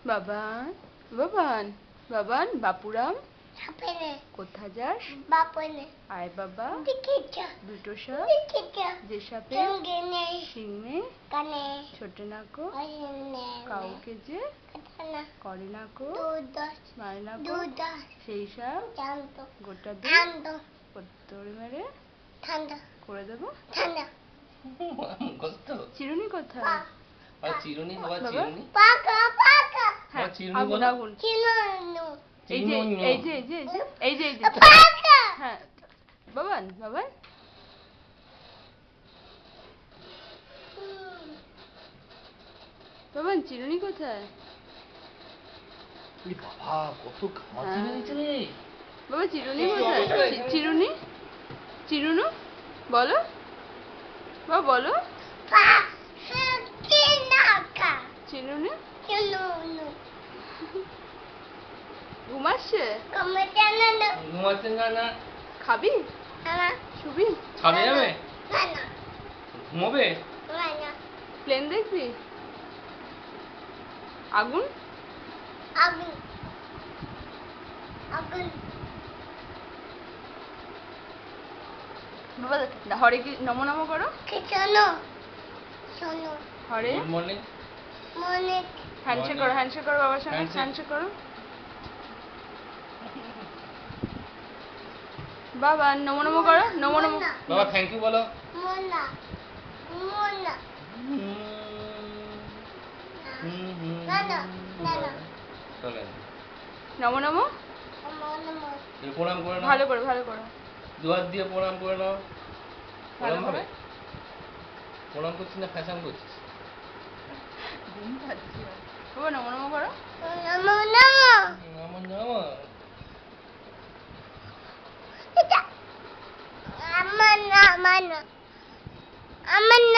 বাবান বাবান বাবান বাপুরাম কোথা যাস আয় বাবা দুটো সাপ যে সাপে শিং নেই ছোট নাকো কাউকে যে করে নাকো মারে নাকো সেই সাপ গোটা দৌড় মেরে করে দেবো চিরুনি কোথায় চিরুনি বাবা বাবা? চিরুনি আগুন বলো আগুন এই যে চিরুনি এই যে এই যে এই যে এই যে হ্যাঁ বাবান বাবান বাবান চিরুনি কোথায় এই বাবা কত ঘামাচি বেরিয়েছে রে বাবা চিরুনি কোথায় চিরুনি চিরুনু বলো বাবা বলো চিরুনি ঘুমাচ্ছে ঘুমাচ্ছে না খাবি শুবি ছাদে যাবে ঘুমোবে প্লেন দেখবি আগুন বাবা হরে কি নমো নমো করো হরে গুড মর্নিং হ্যান্ডশেক করো বাবার সঙ্গে Handshake. হ্যান্ডশেক করো বাবা নমো নমো করো নমো নমো বাবা থ্যাংক ইউ বলো চলেন নমো নমো প্রণাম করে নাও ভালো করো দুহাত দিয়ে প্রণাম করে নাও ভালো প্রণাম করে হবে প্রণাম করছিস না ফ্যাশন করছিস ঘুম পাচ্ছি বাবা নমো নমো করো আমার জামা আমার না